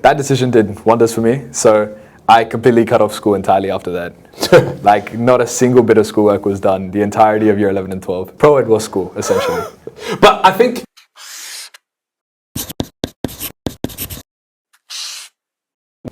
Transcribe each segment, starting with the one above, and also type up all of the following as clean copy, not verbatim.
That decision did wonders for me. So I completely cut off school entirely after that. Like, not a single bit of schoolwork was done the entirety of year 11 and 12. Pro-Ed was school, essentially. But I think...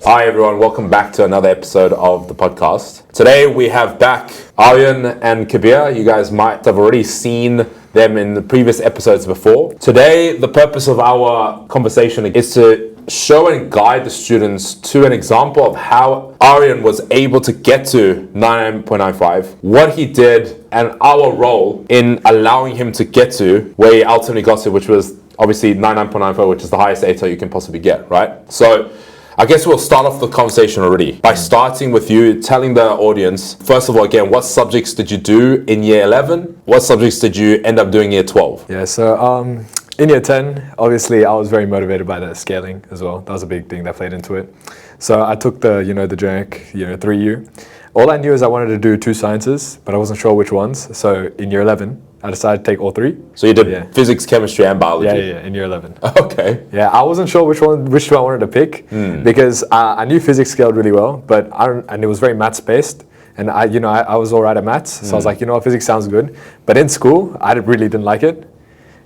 Hi everyone, welcome back to another episode of the podcast. Today we have back Aryan and Kabir. You guys might have already seen them in the previous episodes before. Today, the purpose of our conversation is to show and guide the students to an example of how Aryan was able to get to 99.95, what he did, and our role in allowing him to get to where he ultimately got to, which was obviously 99.94, which is the highest ATO you can possibly get, right? So I guess we'll start off the conversation already by starting with you telling the audience, first of all, again, what subjects did you do in year 11? What subjects did you end up doing in year 12? Yeah, so in year 10, obviously I was very motivated by the scaling as well. That was a big thing that played into it. So I took the, the generic, 3U. All I knew is I wanted to do 2 sciences, but I wasn't sure which ones. So in year 11, I decided to take all 3. So you did physics, chemistry, and biology? Yeah, in year 11. Okay. Yeah, I wasn't sure which two I wanted to pick because I knew physics scaled really well, and it was very maths based. And I was all right at maths, so I was like, physics sounds good. But in school, I really didn't like it.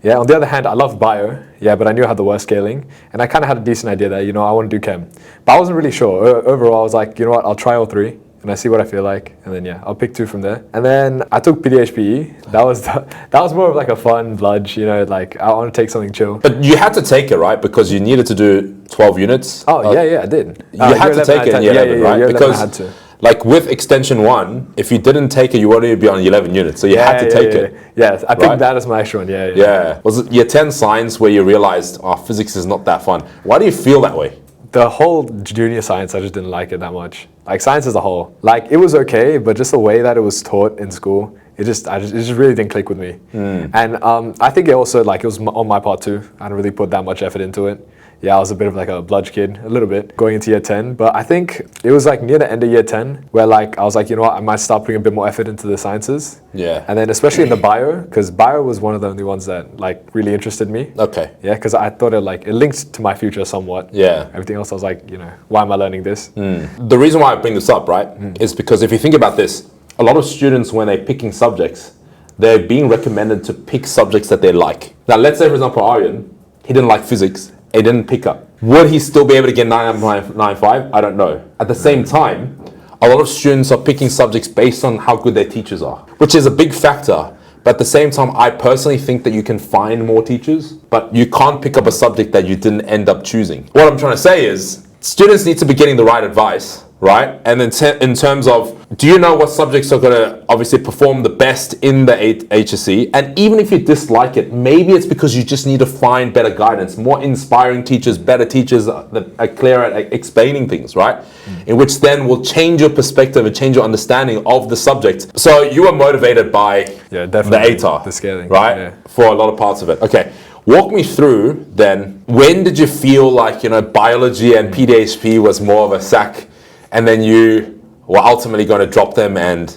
Yeah, on the other hand, I loved bio, but I knew I had the worst scaling. And I kind of had a decent idea that, I want to do chem. But I wasn't really sure. Overall, I was like, I'll try all 3. And I see what I feel like, and then I'll pick 2 from there. And then I took PDHPE. That was more of like a fun bludge, like I want to take something chill. But you had to take it, right? Because you needed to do 12 units. Oh, I did. You had to take it in year 11, right? Year 11 because I had to. Like with extension 1, if you didn't take it, you wouldn't be on 11 units. So you had to take it. Yeah, I picked that as my extra one, Yeah. Was it year 10 science where you realized, physics is not that fun? Why do you feel that way? The whole junior science, I just didn't like it that much. Like science as a whole. Like it was okay, but just the way that it was taught in school, it just really didn't click with me. And I think it also, it was on my part too. I didn't really put that much effort into it. Yeah, I was a bit of like a bludge kid, a little bit, going into year 10. But I think it was like near the end of year 10 where I was like, I might start putting a bit more effort into the sciences. Yeah. And then especially in the bio, because bio was one of the only ones that really interested me. Okay. Yeah, because I thought it linked to my future somewhat. Yeah. Everything else I was like, why am I learning this? The reason why I bring this up, right, is because if you think about this, a lot of students, when they're picking subjects, they're being recommended to pick subjects that they like. Now, let's say, for example, Aryan, he didn't like physics. He didn't pick up. Would he still be able to get 99.95? I don't know. At the same time, a lot of students are picking subjects based on how good their teachers are, which is a big factor. But at the same time, I personally think that you can find more teachers, but you can't pick up a subject that you didn't end up choosing. What I'm trying to say is, students need to be getting the right advice, right? And then in terms of, do you know what subjects are going to obviously perform the best in the HSC? And even if you dislike it, maybe it's because you just need to find better guidance, more inspiring teachers, better teachers that are clear at explaining things, right? In which then will change your perspective and change your understanding of the subject. So you were motivated by definitely the ATAR, the scaling, right? For a lot of parts of it. Okay. Walk me through then, when did you feel like, biology and PDHP was more of a sack, and then you were ultimately going to drop them and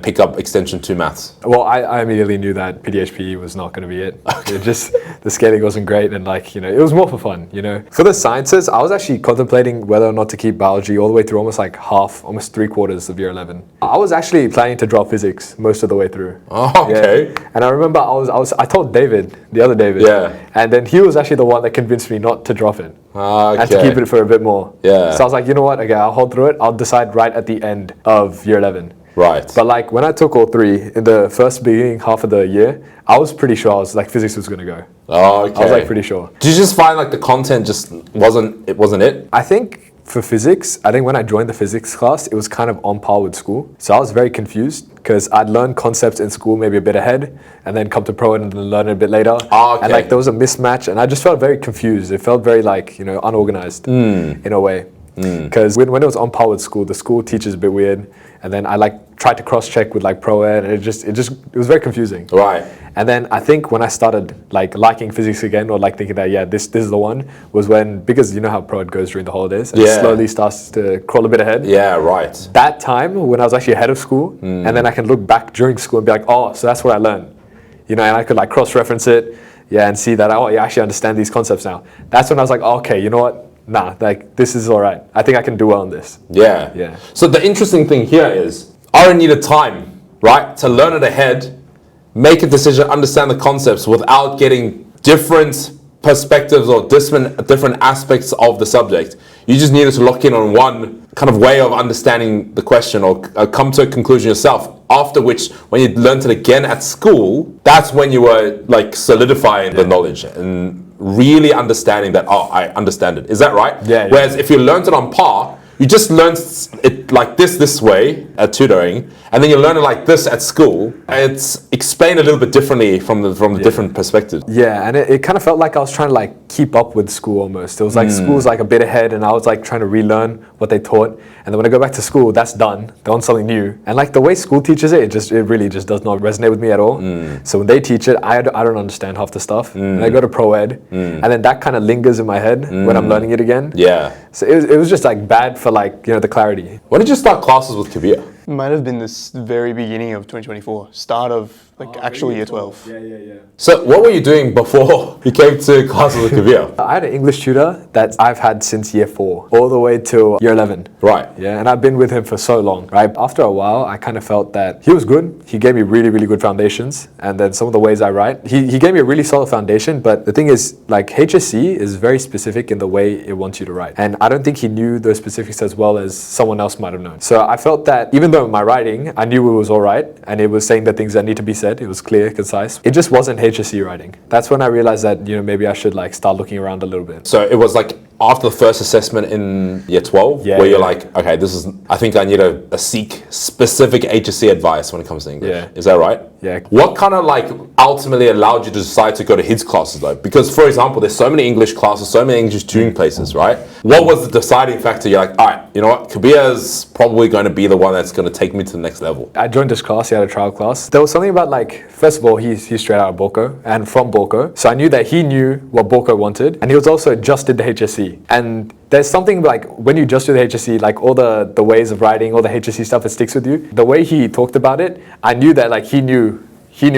pick up extension 2 maths? Well, I immediately knew that PDHPE was not going to be it. Okay. The scaling wasn't great, and it was more for fun, For the sciences, I was actually contemplating whether or not to keep biology all the way through almost almost 3/4 of year 11. I was actually planning to drop physics most of the way through. Oh, okay. Yeah. And I remember I told David, the other David, and then he was actually the one that convinced me not to drop it. Okay. And to keep it for a bit more. Yeah. So I was like, you know what? Okay, I'll hold through it. I'll decide right at the end of year 11. Right. But when I took all 3 in the beginning half of the year, I was pretty sure physics was going to go. Oh, okay. I was pretty sure. Did you just find the content just wasn't it? I think for physics, when I joined the physics class, it was kind of on par with school. So I was very confused because I'd learned concepts in school maybe a bit ahead and then come to pro and learn it a bit later. Oh, okay. And there was a mismatch and I just felt very confused. It felt very unorganized in a way. Because when it was on par with school, the school teacher's a bit weird. And then I tried to cross-check with pro-ed, and it was very confusing. Right. And then I think when I started liking physics again, or thinking that this is the one, was when, because you know how pro-ed goes during the holidays, and it slowly starts to crawl a bit ahead. Yeah, right. That time when I was actually ahead of school, and then I can look back during school and be like, oh, so that's what I learned. And I could cross-reference it, and see that, I actually understand these concepts now. That's when I was like, oh, okay, you know what? nah, like this is all right. I think I can do well in this. Yeah. Yeah. So the interesting thing here is Aryan needed time, right, to learn it ahead, make a decision, understand the concepts without getting different perspectives or different aspects of the subject. You just needed to lock in on one kind of way of understanding the question or come to a conclusion yourself. After which, when you learned it again at school, that's when you were like solidifying the knowledge and really understanding that, oh, I understand it. Is that right? Yeah. Whereas if you learned it on par, you just learned it like this way at tutoring, and then you learn it like this at school. It's explained a little bit differently from the different perspectives. Yeah, and it kind of felt like I was trying to like keep up with school almost. It was like school was like a bit ahead, and I was like trying to relearn what they taught. And then when I go back to school, that's done. They're on something new. And like the way school teaches it really just does not resonate with me at all. So when they teach it, I don't understand half the stuff. And I go to pro ed, and then that kind of lingers in my head when I'm learning it again. Yeah. So it was just like bad for like, the clarity. When did you start classes with Kabir? Might have been this very beginning of 2024, start of like actual year 12. Yeah. So what were you doing before you came to classes with Kabir? I had an English tutor that I've had since year 4, all the way till year 11. Right. Yeah, and I've been with him for so long, right? After a while, I kind of felt that he was good. He gave me really, really good foundations. And then some of the ways I write, he gave me a really solid foundation. But the thing is, like HSC is very specific in the way it wants you to write. And I don't think he knew those specifics as well as someone else might have known. So I felt that even though my writing, I knew it was all right, and it was saying the things that need to be said, it was clear, concise. It just wasn't HSC writing. That's when I realized that, maybe I should like start looking around a little bit. So it was like after the first assessment in year 12, where you're like, okay, I think I need to seek specific HSC advice when it comes to English. Yeah. Is that right? Yeah. What kind of like ultimately allowed you to decide to go to his classes though? Because for example, there's so many English classes, so many English tutoring places, right? What was the deciding factor? You're like, all right, you know what? Kabir's probably going to be the one that's going to take me to the next level. I joined this class, he had a trial class. There was something about like, first of all, he's straight out of Borco and from Borco. So I knew that he knew what Borco wanted, and he was also just did the HSC. And there's something like when you just do the HSC, like all the ways of writing, all the HSC stuff, it sticks with you. The way he talked about it, I knew that like he knew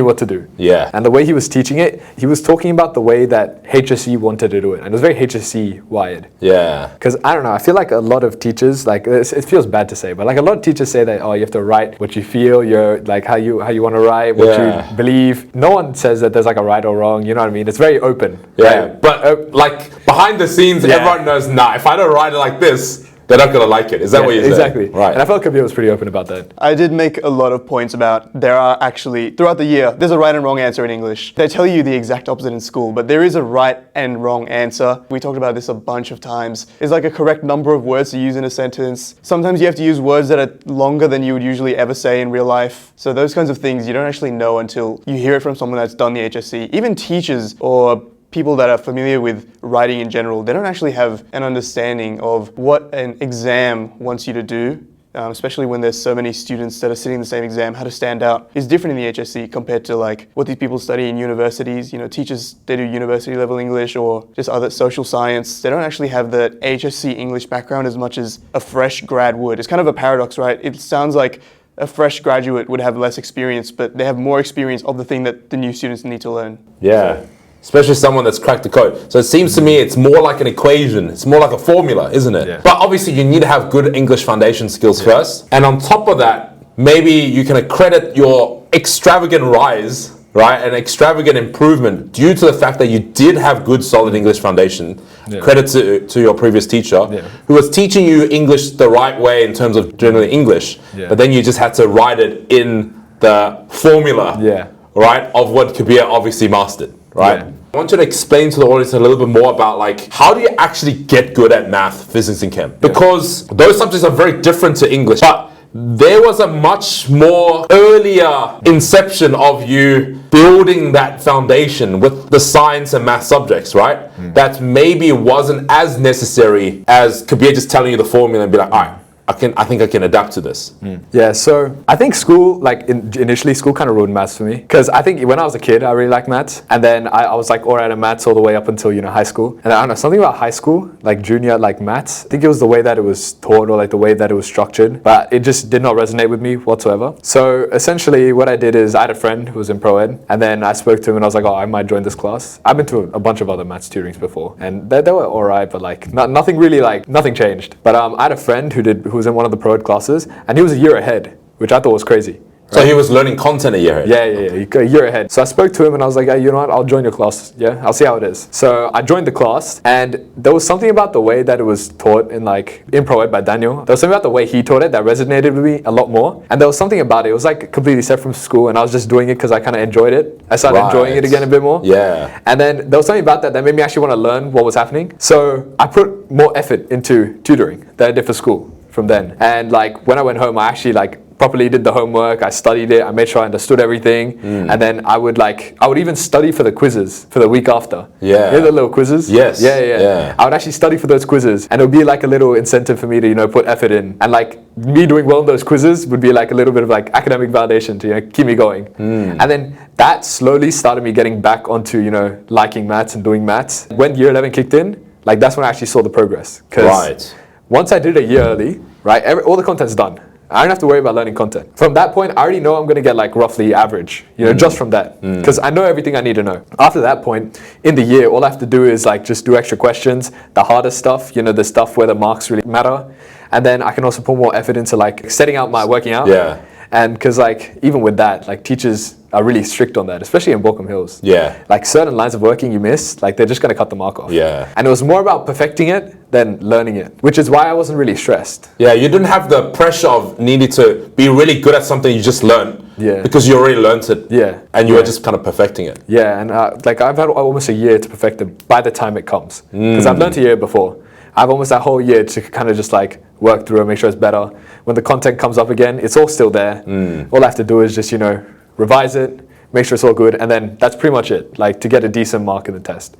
what to do. Yeah. And the way he was teaching it, he was talking about the way that HSC wanted to do it. And it was very HSC wired. Yeah. Because I don't know, I feel like a lot of teachers, like it feels bad to say, but like a lot of teachers say that, oh, you have to write what you feel, you're like how you want to write, what you believe. No one says that there's like a right or wrong, you know what I mean? It's very open. Yeah. Right? But like behind the scenes, everyone knows, nah, if I don't write it like this, they're not going to like it. Is that what you're saying? Exactly. Right. And I felt Kabir was pretty open about that. I did make a lot of points about there are actually, throughout the year, there's a right and wrong answer in English. They tell you the exact opposite in school, but there is a right and wrong answer. We talked about this a bunch of times. There's like a correct number of words to use in a sentence. Sometimes you have to use words that are longer than you would usually ever say in real life. So those kinds of things you don't actually know until you hear it from someone that's done the HSC. Even teachers or people that are familiar with writing in general, they don't actually have an understanding of what an exam wants you to do, especially when there's so many students that are sitting the same exam. How to stand out is different in the HSC compared to like what these people study in universities. Teachers, they do university level English or just other social science. They don't actually have the HSC English background as much as a fresh grad would. It's kind of a paradox, right? It sounds like a fresh graduate would have less experience, but they have more experience of the thing that the new students need to learn. Yeah. Especially someone that's cracked the code. So it seems to me it's more like an equation. It's more like a formula, isn't it? Yeah. But obviously you need to have good English foundation skills first. And on top of that, maybe you can accredit your extravagant rise, right? An extravagant improvement due to the fact that you did have good solid English foundation. Yeah. Credit to your previous teacher who was teaching you English the right way in terms of generally English. Yeah. But then you just had to write it in the formula, right, of what Kabir obviously mastered. Right. Yeah. I want you to explain to the audience a little bit more about like how do you actually get good at math, physics, and chem? Because those subjects are very different to English. But there was a much more earlier inception of you building that foundation with the science and math subjects, right? That maybe wasn't as necessary as Kabir just telling you the formula and be like, all right, I think I can adapt to this. Yeah, so I think school, like initially school kind of ruined maths for me. Because I think when I was a kid, I really liked maths. And then I was like all right at maths all the way up until, high school. And I don't know, something about high school, like junior, like maths, I think it was the way that it was taught or like the way that it was structured. But it just did not resonate with me whatsoever. So essentially what I did is I had a friend who was in pro ed. And then I spoke to him and I was like, oh, I might join this class. I've been to a bunch of other maths tutorings before. And they were all right, but like nothing really, like nothing changed. But I had a friend who was in one of the pro ed classes and he was a year ahead, which I thought was crazy. So he was learning content a year ahead? Yeah, a year ahead. So I spoke to him and I was like, hey, you know what, I'll join your class. Yeah, I'll see how it is. So I joined the class and there was something about the way that it was taught in Pro Ed by Daniel. There was something about the way he taught it that resonated with me a lot more. And there was something about it. It was like completely separate from school and I was just doing it because I kind of enjoyed it. I started enjoying it again a bit more. Yeah. And then there was something about that made me actually want to learn what was happening. So I put more effort into tutoring than I did for school from then. And like when I went home, I actually like properly did the homework, I studied it, I made sure I understood everything, and then I would even study for the quizzes for the week after. Yeah. You know the little quizzes? Yes. Yeah. I would actually study for those quizzes, and it would be like a little incentive for me to, put effort in. And like me doing well in those quizzes would be like a little bit of like academic validation to keep me going. And then that slowly started me getting back onto, liking maths and doing maths. When year 11 kicked in, like that's when I actually saw the progress. Because once I did a year early, right, all the content's done. I don't have to worry about learning content. From that point, I already know I'm going to get like roughly average, just from that. Because I know everything I need to know. After that point, in the year, all I have to do is like just do extra questions, the harder stuff, the stuff where the marks really matter. And then I can also put more effort into like setting out my working out. Yeah. And because like even with that, like teachers are really strict on that, especially in Borkham Hills. Yeah. Like certain lines of working you miss, like they're just going to cut the mark off. Yeah. And it was more about perfecting it than learning it, which is why I wasn't really stressed. Yeah, you didn't have the pressure of needing to be really good at something you just learned. Yeah. Because you already learned it. Yeah. And you were just kind of perfecting it. Yeah, and like I've had almost a year to perfect it by the time it comes. Because I've learned a year before. I've almost that whole year to kind of just like work through and make sure it's better. When the content comes up again, it's all still there. All I have to do is just, revise it, make sure it's all good, and then that's pretty much it, like to get a decent mark in the test.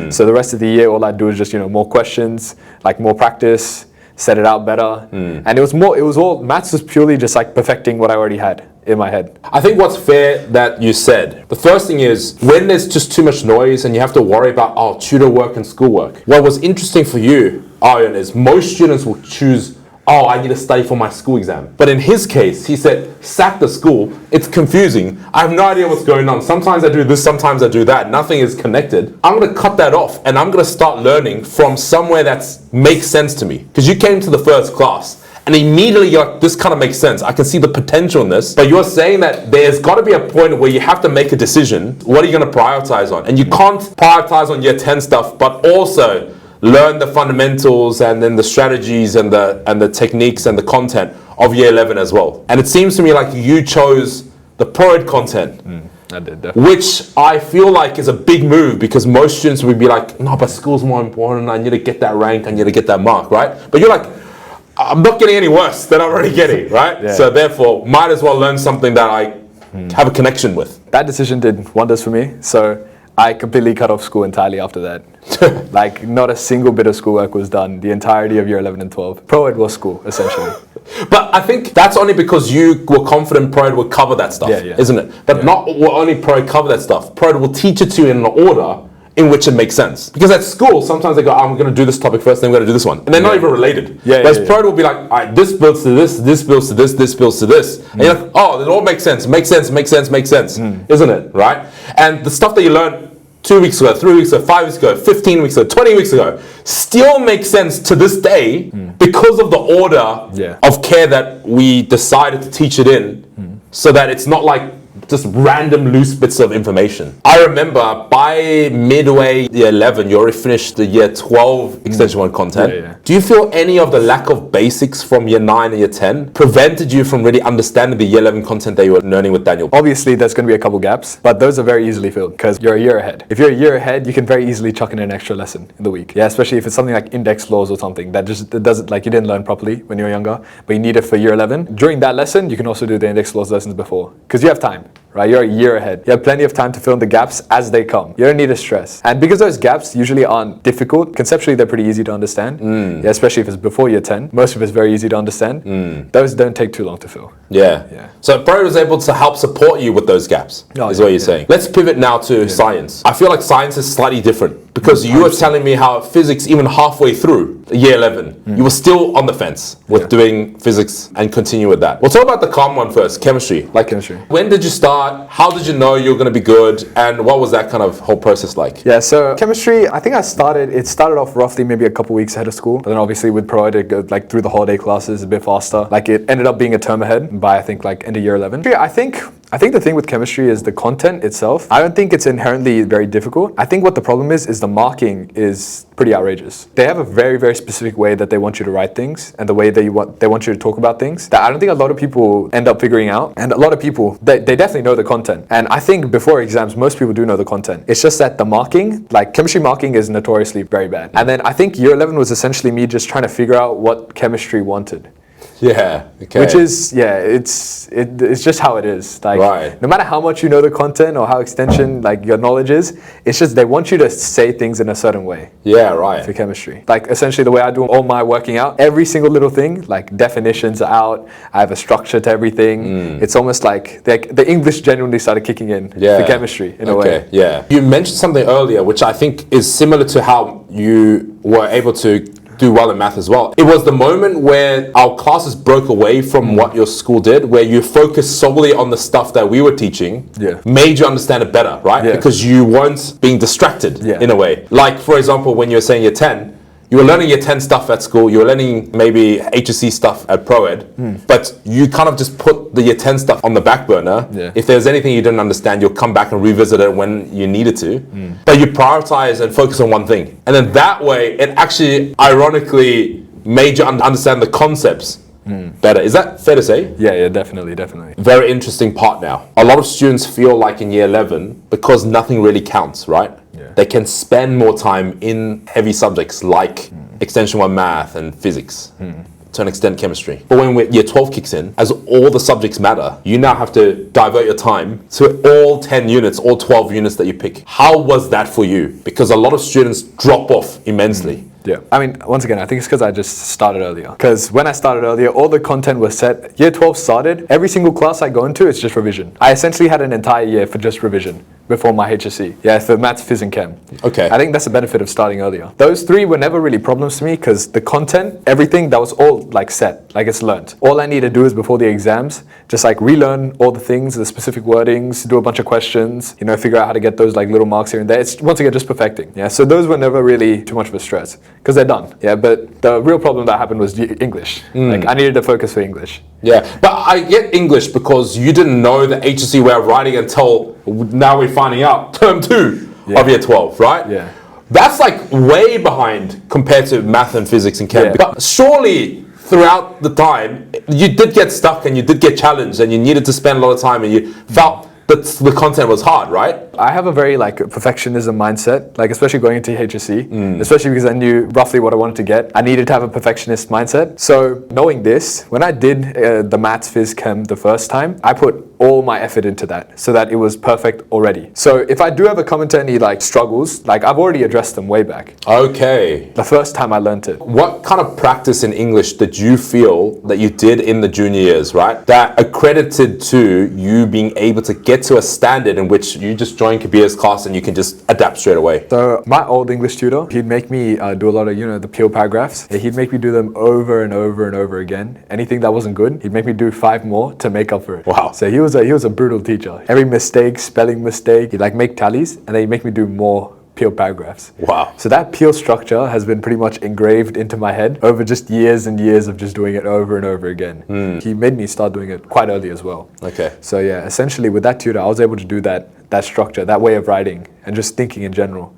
So the rest of the year, all I do is just, more questions, like more practice, set it out better. And maths was purely just like perfecting what I already had in my head. I think what's fair that you said, the first thing is when there's just too much noise and you have to worry about, tutor work and schoolwork. What was interesting for you, Aryan, is most students will choose, I need to study for my school exam. But in his case, he said, sack the school. It's confusing. I have no idea what's going on. Sometimes I do this, sometimes I do that. Nothing is connected. I'm going to cut that off and I'm going to start learning from somewhere that makes sense to me. Because you came to the first class and immediately you're like, this kind of makes sense. I can see the potential in this. But you're saying that there's got to be a point where you have to make a decision. What are you going to prioritize on? And you can't prioritize on year 10 stuff, but also learn the fundamentals and then the strategies and the techniques and the content of year 11 as well. And it seems to me like you chose the pro ed content. I did, definitely. Which I feel like is a big move because most students would be like, no, but school's more important. I need to get that rank. I need to get that mark, right? But you're like, I'm not getting any worse than I'm already getting, right? Yeah. So therefore, might as well learn something that I have a connection with. That decision did wonders for me. So I completely cut off school entirely after that. Like not a single bit of schoolwork was done the entirety of year 11 and 12. Pro ed was school, essentially. But I think that's only because you were confident Pro Ed would cover that stuff, isn't it? But not will only Pro Ed cover that stuff. Pro Ed will teach it to you in an order in which it makes sense. Because at school, sometimes they go, I'm going to do this topic first, then I'm going to do this one. And they're not even related. Whereas Pro Ed will be like, all right, this builds to this, this builds to this, this builds to this. And you're like, oh, it all makes sense, isn't it, right? And the stuff that you learn 2 weeks ago, 3 weeks ago, 5 weeks ago, 15 weeks ago, 20 weeks ago, still makes sense to this day because of the order of care that we decided to teach it in so that it's not like just random loose bits of information. I remember by midway year 11, you already finished the year 12 extension 1 content. Do you feel any of the lack of basics from year 9 and year 10 prevented you from really understanding the year 11 content that you were learning with Daniel? Obviously, there's going to be a couple gaps, but those are very easily filled because you're a year ahead. If you're a year ahead, you can very easily chuck in an extra lesson in the week. Yeah, especially if it's something like index laws or something that doesn't, like you didn't learn properly when you were younger, but you need it for year 11. During that lesson, you can also do the index laws lessons before because you have time. right? You're a year ahead. You have plenty of time to fill in the gaps as they come. You don't need to stress. And because those gaps usually aren't difficult, conceptually they're pretty easy to understand, yeah, especially if it's before year 10. Most of it's very easy to understand. Those don't take too long to fill. Yeah. So Pro was able to help support you with those gaps, is what you're saying. Let's pivot now to science. I feel like science is slightly different because you were telling me how physics, even halfway through year 11, you were still on the fence with doing physics and continue with that. We'll talk about the calm one first, chemistry. Like chemistry. When did you start? How did you know you were going to be good? And what was that kind of whole process like? Yeah, so chemistry, I think it started off roughly maybe a couple weeks ahead of school. But then obviously with Pro, it go like through the holiday classes a bit faster. Like it ended up being a term ahead by I think like end of year 11. I think the thing with chemistry is the content itself. I don't think it's inherently very difficult. I think what the problem is the marking is pretty outrageous. They have a very, very specific way that they want you to write things and the way they want you to talk about things that I don't think a lot of people end up figuring out. And a lot of people, they definitely know the content. And I think before exams, most people do know the content. It's just that the marking, like chemistry marking is notoriously very bad. And then I think year 11 was essentially me just trying to figure out what chemistry wanted. Yeah, okay. Which is, it's just how it is. Like, no matter how much you know the content or how extension, like your knowledge is, it's just they want you to say things in a certain way. Yeah, right. For chemistry. Like essentially the way I do all my working out, every single little thing, like definitions are out, I have a structure to everything. It's almost like the English genuinely started kicking in for chemistry in a way. Yeah. You mentioned something earlier, which I think is similar to how you were able to do well in math as well. It was the moment where our classes broke away from what your school did, where you focused solely on the stuff that we were teaching, made you understand it better, right? Because you weren't being distracted in a way. Like, for example, when you were saying year 10, you were learning year 10 stuff at school, you were learning maybe HSC stuff at ProEd, but you kind of just put the year 10 stuff on the back burner. If there's anything you didn't understand, you'll come back and revisit it when you needed to. But you prioritize and focus on one thing. And then that way, it actually ironically made you understand the concepts better. Is that fair to say? Yeah, definitely. Very interesting part now. A lot of students feel like in year 11, because nothing really counts, right? They can spend more time in heavy subjects like Extension 1 math and physics, to an extent chemistry. But when year 12 kicks in, as all the subjects matter, you now have to divert your time to all 10 units, all 12 units that you pick. How was that for you? Because a lot of students drop off immensely. Yeah, I mean, once again, I think it's because I just started earlier. Because when I started earlier, all the content was set. Year 12 started, every single class I go into, it's just revision. I essentially had an entire year for just revision before my HSC. Yeah, for maths, phys, and chem. Okay. I think that's the benefit of starting earlier. Those three were never really problems to me because the content, everything, that was all like set, like it's learned. All I need to do is before the exams, just like relearn all the things, the specific wordings, do a bunch of questions, figure out how to get those like little marks here and there. It's once again just perfecting. Yeah, so those were never really too much of a stress because they're done. Yeah, but the real problem that happened was English. Like I needed to focus for English. Yeah, but I get English because you didn't know the HSC way of writing until now we're finding out term 2 of year 12, right? Yeah. That's like way behind compared to math and physics and chem. But surely throughout the time, you did get stuck and you did get challenged and you needed to spend a lot of time and you felt that the content was hard, right? I have a very like perfectionism mindset, like especially going into HSC, especially because I knew roughly what I wanted to get. I needed to have a perfectionist mindset. So knowing this, when I did the maths, phys, chem the first time, I put all my effort into that so that it was perfect already. So if I do ever come into any like struggles, like I've already addressed them way back. Okay. The first time I learned it. What kind of practice in English did you feel that you did in the junior years, right? That accredited to you being able to get to a standard in which you just join Kabir's class and you can just adapt straight away? So my old English tutor, he'd make me do a lot of, the peel paragraphs. He'd make me do them over and over and over again. Anything that wasn't good, he'd make me do 5 more to make up for it. Wow. So he was a brutal teacher. Every mistake, spelling mistake, he'd like make tallies and then he'd make me do more peel paragraphs. Wow. So that peel structure has been pretty much engraved into my head over just years and years of just doing it over and over again. He made me start doing it quite early as well. Okay. So yeah, essentially with that tutor, I was able to do that structure, that way of writing and just thinking in general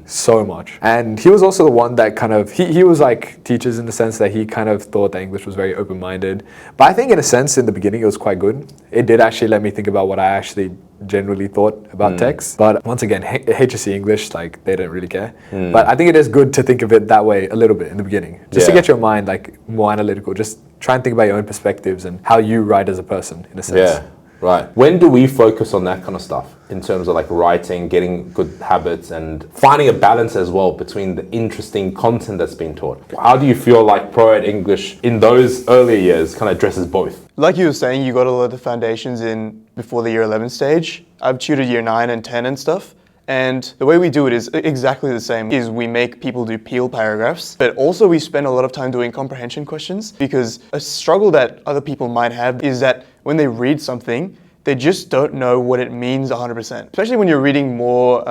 so much. And he was also the one that kind of, he was like teachers in the sense that he kind of thought that English was very open-minded. But I think in a sense, in the beginning, it was quite good. It did actually let me think about what I actually generally thought about text. But once again, HSC English, like they didn't really care. But I think it is good to think of it that way a little bit in the beginning, just to get your mind like more analytical, just try and think about your own perspectives and how you write as a person in a sense. Right. When do we focus on that kind of stuff in terms of like writing, getting good habits, and finding a balance as well between the interesting content that's being taught? How do you feel like Pro Ed English in those earlier years kind of addresses both? Like you were saying, you got a lot of the foundations in before the year 11 stage. I've tutored year 9 and 10 and stuff. And the way we do it is exactly the same, is we make people do peel paragraphs, but also we spend a lot of time doing comprehension questions, because a struggle that other people might have is that when they read something, they just don't know what it means 100%. Especially when you're reading more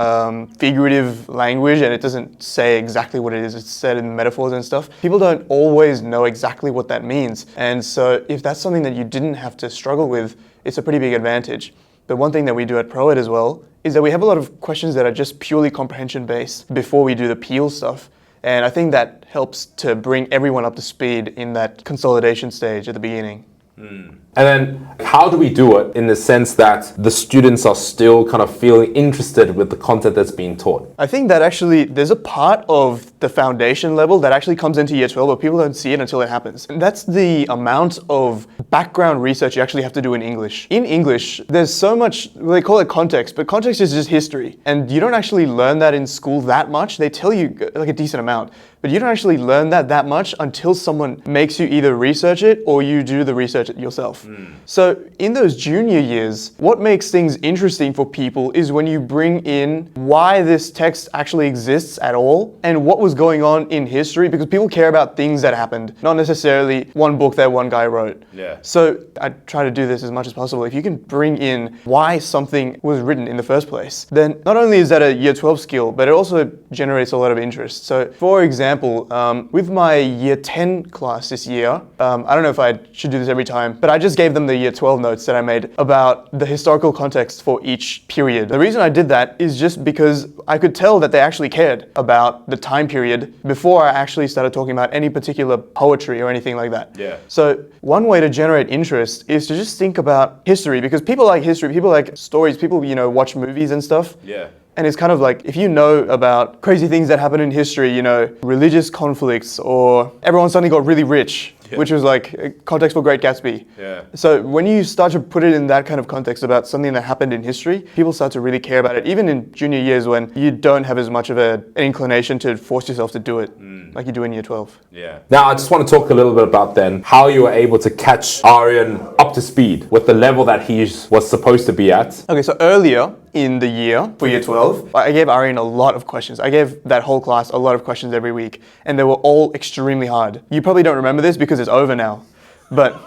figurative language and it doesn't say exactly what it is, it's said in metaphors and stuff. People don't always know exactly what that means. And so if that's something that you didn't have to struggle with, it's a pretty big advantage. But one thing that we do at ProEd as well is that we have a lot of questions that are just purely comprehension based before we do the peel stuff. And I think that helps to bring everyone up to speed in that consolidation stage at the beginning. And then how do we do it in the sense that the students are still kind of feeling interested with the content that's being taught? I think that actually there's a part of the foundation level that actually comes into year 12, but people don't see it until it happens. And that's the amount of background research you actually have to do in English. In English, there's so much, they call it context, but context is just history. And you don't actually learn that in school that much. They tell you like a decent amount, but you don't actually learn that much until someone makes you either research it or you do the research it yourself. So in those junior years, what makes things interesting for people is when you bring in why this text actually exists at all and what was going on in history, because people care about things that happened, not necessarily one book that one guy wrote. Yeah. So I try to do this as much as possible. If you can bring in why something was written in the first place, then not only is that a year 12 skill, but it also generates a lot of interest. So for example, with my year 10 class this year, I don't know if I should do this every time, but I just gave them the year 12 notes that I made about the historical context for each period. The reason I did that is just because I could tell that they actually cared about the time period before I actually started talking about any particular poetry or anything like that. Yeah. So one way to generate interest is to just think about history, because people like history, people like stories, people, you know, watch movies and stuff. Yeah. And it's kind of like, if you know about crazy things that happen in history, you know, religious conflicts, or everyone suddenly got really rich, which was like context for Great Gatsby. Yeah. So when you start to put it in that kind of context about something that happened in history, people start to really care about it, even in junior years when you don't have as much of an inclination to force yourself to do it like you do in year 12. Yeah. Now, I just want to talk a little bit about then how you were able to catch Aryan up to speed with the level that he was supposed to be at. Okay, so earlier in the year for year 12, I gave Aryan a lot of questions. I gave that whole class a lot of questions every week, and they were all extremely hard. You probably don't remember this because it's over now, but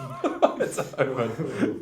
It's over.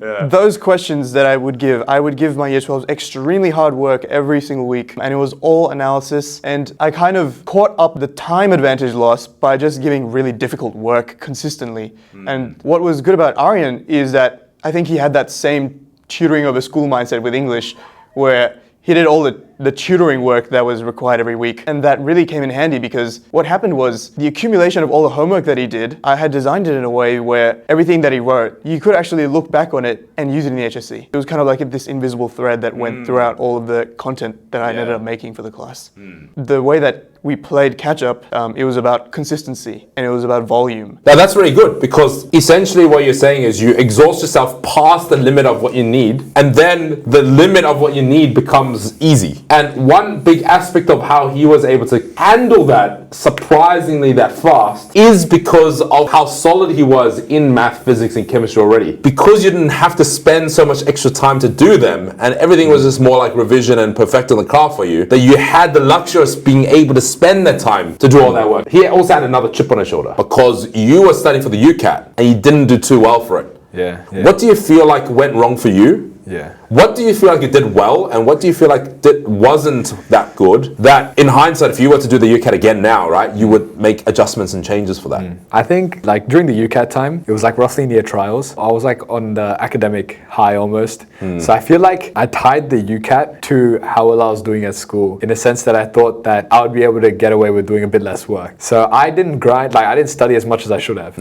Yeah. those questions that I would give my year 12s extremely hard work every single week, and it was all analysis, and I kind of caught up the time advantage loss by just giving really difficult work consistently. And what was good about Aryan is that I think he had that same tutoring over school mindset with English, where he did all the tutoring work that was required every week. And that really came in handy, because what happened was the accumulation of all the homework that he did, I had designed it in a way where everything that he wrote, you could actually look back on it and use it in the HSC. It was kind of like this invisible thread that went throughout all of the content that I ended up making for the class. The way that we played catch up, it was about consistency and it was about volume. Now that's really good, because essentially what you're saying is you exhaust yourself past the limit of what you need, and then the limit of what you need becomes easy. And one big aspect of how he was able to handle that surprisingly that fast is because of how solid he was in math, physics, and chemistry already. Because you didn't have to spend so much extra time to do them, and everything was just more like revision and perfecting the craft for you, that you had the luxury of being able to spend that time to do all that work. He also had another chip on his shoulder because you were studying for the UCAT and you didn't do too well for it. Yeah. What do you feel like went wrong for you? Yeah. What do you feel like you did well, and what do you feel like wasn't that good, that in hindsight, if you were to do the UCAT again now, right, you would make adjustments and changes for that? I think like during the UCAT time, it was like roughly near trials. I was like on the academic high almost. So I feel like I tied the UCAT to how well I was doing at school, in a sense that I thought that I would be able to get away with doing a bit less work. So I didn't grind, like I didn't study as much as I should have.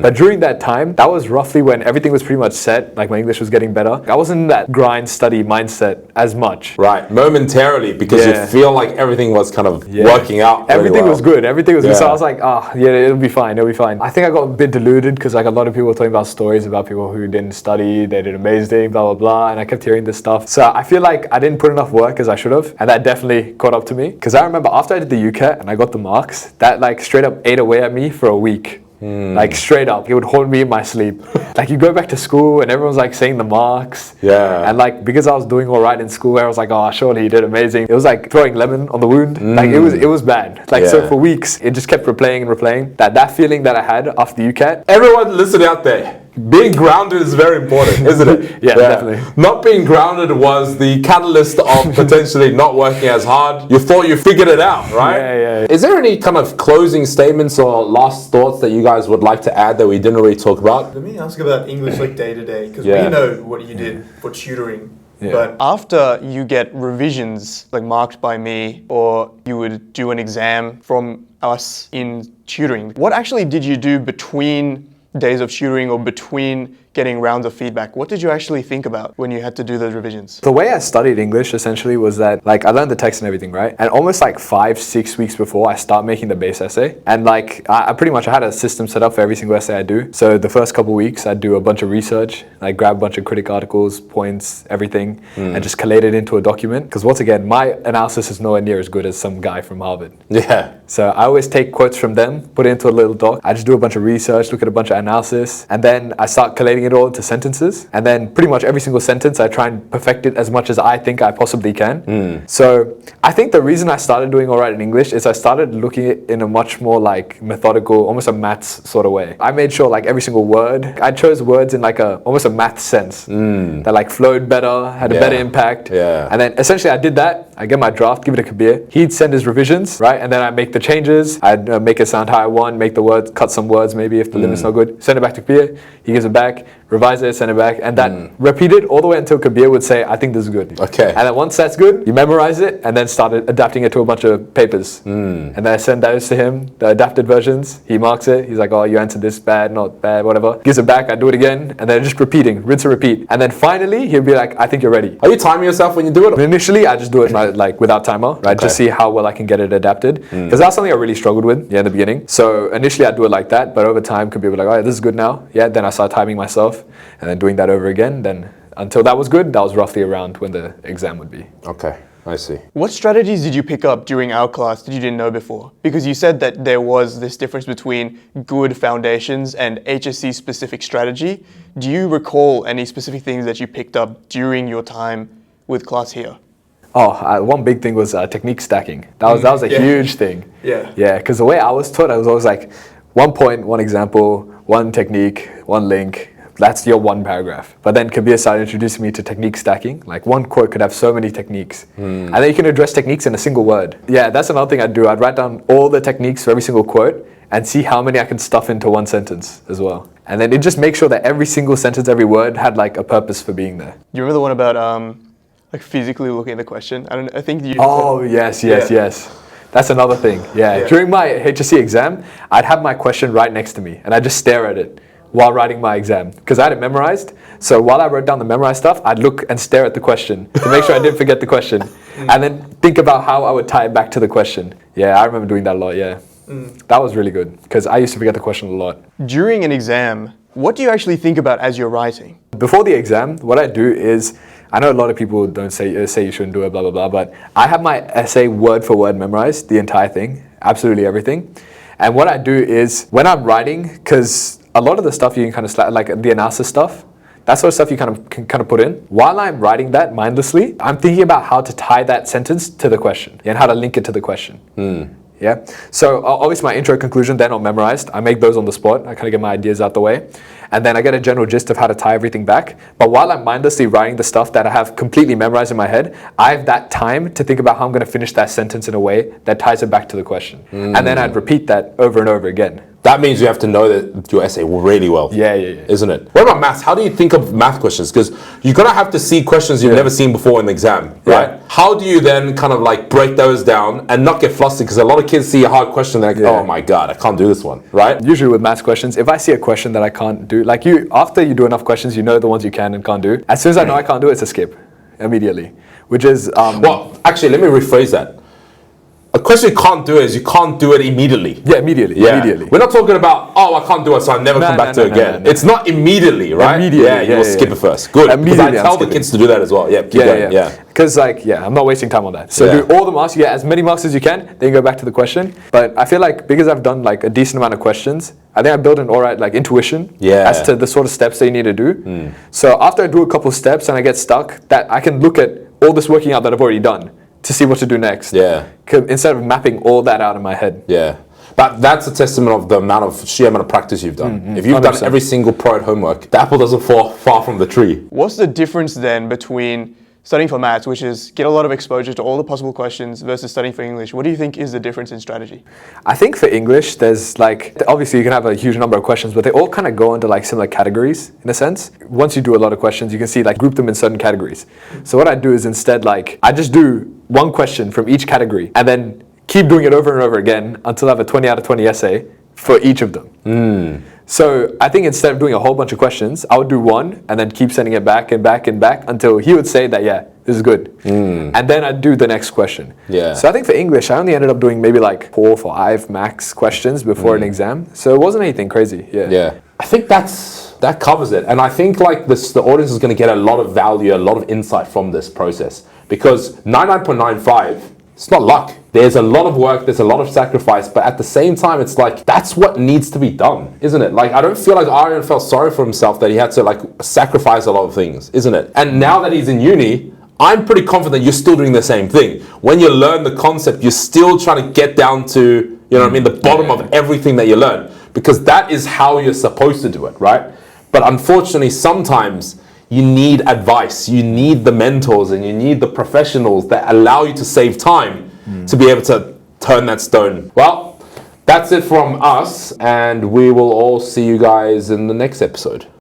But during that time, that was roughly when everything was pretty much set, like my English was getting better. I wasn't in that grind try and study mindset as much. Right, momentarily, because you feel like everything was kind of working out. Everything was good. Everything was good. So I Yeah. was like, it'll be fine. It'll be fine. I think I got a bit deluded because like a lot of people were talking about stories about people who didn't study, they did amazing, blah, blah, blah. And I kept hearing this stuff. So I feel like I didn't put enough work as I should have. And that definitely caught up to me. Because I remember after I did the UCAT and I got the marks, that like straight up ate away at me for a week. Like straight up, it would haunt me in my sleep. Like you go back to school and everyone's like saying the marks. Yeah. And like because I was doing all right in school, I was like, oh, surely he did amazing. It was like throwing lemon on the wound. Like it was bad. Like so for weeks, it just kept replaying and replaying. That feeling that I had after the UCAT. Everyone listening out there, being grounded is very important, isn't it? Yeah, definitely. Not being grounded was the catalyst of potentially not working as hard. You thought you figured it out, right? Yeah. Is there any kind of closing statements or last thoughts that you guys would like to add that we didn't really talk about? Let me ask about English like day to day, because Yeah. we know what you did for tutoring. Yeah. But After you get revisions like marked by me, or you would do an exam from us in tutoring, what actually did you do between days of tutoring or between getting rounds of feedback? What did you actually think about when you had to do those revisions? The way I studied English essentially was that like I learned the text and everything, right? And almost like 5-6 weeks before I start making the base essay. And like I pretty much had a system set up for every single essay I do. So the first couple weeks I'd do a bunch of research, like grab a bunch of critic articles, points, everything, and just collate it into a document. Because once again, my analysis is nowhere near as good as some guy from Harvard. Yeah. So I always take quotes from them, put it into a little doc. I just do a bunch of research, look at a bunch of analysis, and then I start collating it all into sentences. And then pretty much every single sentence, I try and perfect it as much as I think I possibly can. So I think the reason I started doing all right in English is I started looking at it in a much more like methodical, almost a maths sort of way. I made sure like every single word, I chose words in like almost a math sense that like flowed better, had a better impact. Yeah. And then essentially I did that. I get my draft, give it to Kabir. He'd send his revisions, right? And then I make the changes. I'd make it sound how I want, make the words, cut some words maybe if the limit's not good. Send it back to Kabir. He gives it back, revise it, send it back. And that repeated all the way until Kabir would say, I think this is good. Okay. And then once that's good, you memorize it and then started adapting it to a bunch of papers. And then I send those to him, the adapted versions. He marks it. He's like, oh, you answered this bad, not bad, whatever. Gives it back. I do it again. And then just repeating, rinse and repeat. And then finally, he'll be like, I think you're ready. Are you timing yourself when you do it? Initially, I just do it like without timer, right? Just see how well I can get it adapted. Because that's something I really struggled with in the beginning. So initially, I'd do it like that. But over time, could be like, oh, yeah, this is good now. Yeah, then I start timing myself and then doing that over again. Then until that was good, that was roughly around when the exam would be. Okay, I see. What strategies did you pick up during our class that you didn't know before? Because you said that there was this difference between good foundations and HSC specific strategy. Do you recall any specific things that you picked up during your time with class here? Oh, one big thing was technique stacking. That was a huge thing. Yeah. Yeah, because the way I was taught, I was always like, 1 point, 1 example, 1 technique, 1 link. That's your 1 paragraph. But then Kabir started introducing me to technique stacking. Like 1 quote could have so many techniques. And then you can address techniques in a single word. Yeah, that's another thing I'd do. I'd write down all the techniques for every single quote and see how many I can stuff into 1 sentence as well. And then it just makes sure that every single sentence, every word had like a purpose for being there. Do you remember the one about like physically looking at the question? I think you. Oh, yes. That's another thing. Yeah. During my HSC exam, I'd have my question right next to me and I'd just stare at it while writing my exam because I had it memorized. So while I wrote down the memorized stuff, I'd look and stare at the question to make sure I didn't forget the question and then think about how I would tie it back to the question. Yeah, I remember doing that a lot. Yeah. That was really good because I used to forget the question a lot. During an exam, what do you actually think about as you're writing? Before the exam, what I do is, I know a lot of people don't say you shouldn't do it, blah, blah, blah, but I have my essay word for word memorized, the entire thing, absolutely everything. And what I do is, when I'm writing, because a lot of the stuff you can kind of, like the analysis stuff, that sort of stuff you can kind of put in. While I'm writing that mindlessly, I'm thinking about how to tie that sentence to the question and how to link it to the question. Yeah. So obviously my intro, conclusion, then all memorized. I make those on the spot. I kind of get my ideas out the way. And then I get a general gist of how to tie everything back. But while I'm mindlessly writing the stuff that I have completely memorized in my head, I have that time to think about how I'm going to finish that sentence in a way that ties it back to the question. And then I'd repeat that over and over again That means you have to know that your essay really well. Yeah. Isn't it? What about maths? How do you think of math questions? Because you're gonna have to see questions you've never seen before in the exam, right? Yeah. How do you then kind of like break those down and not get flustered? Because a lot of kids see a hard question, they're like, oh my God, I can't do this one, right? Usually with maths questions, if I see a question that I can't do, like after you do enough questions, you know the ones you can and can't do. As soon as I know I can't do it, it's a skip immediately, which is... Well, actually, let me rephrase that. A question you can't do is you can't do it immediately. Yeah, immediately. We're not talking about, oh, I can't do it, so I never come back to it again. It's not immediately, right? Immediately. You'll skip it first. Good. Because I tell the kids to do that as well. Yeah, keep going. Because I'm not wasting time on that. So do all the marks, you get as many marks as you can, then you go back to the question. But I feel like because I've done like a decent amount of questions, I think I built an alright like intuition as to the sort of steps that you need to do. So after I do a couple steps and I get stuck, that I can look at all this working out that I've already done to see what to do next. Instead of mapping all that out in my head. But that's a testament of the sheer amount of practice you've done. If you've 100%. Done every single pro at homework, the apple doesn't fall far from the tree. What's the difference then between studying for maths, which is get a lot of exposure to all the possible questions, versus studying for English? What do you think is the difference in strategy? I think for English, there's like, obviously you can have a huge number of questions, but they all kind of go into like similar categories in a sense. Once you do a lot of questions, you can see like group them in certain categories. So what I do is instead like, I just do one question from each category and then keep doing it over and over again until I have a 20 out of 20 essay for each of them. So I think instead of doing a whole bunch of questions, I would do one and then keep sending it back and back and back until he would say that, this is good. And then I'd do the next question. So I think for English, I only ended up doing maybe like 4 or 5 max questions before an exam. So it wasn't anything crazy. I think that covers it. And I think like the audience is going to get a lot of value, a lot of insight from this process. Because 99.95, it's not luck. There's a lot of work, there's a lot of sacrifice, but at the same time, it's like, that's what needs to be done, isn't it? Like, I don't feel like Aryan felt sorry for himself that he had to like sacrifice a lot of things, isn't it? And now that he's in uni, I'm pretty confident you're still doing the same thing. When you learn the concept, you're still trying to get down to, you know what I mean, the bottom of everything that you learn, because that is how you're supposed to do it, right? But unfortunately, sometimes you need advice, you need the mentors, and you need the professionals that allow you to save time to be able to turn that stone. Well, that's it from us, and we will all see you guys in the next episode.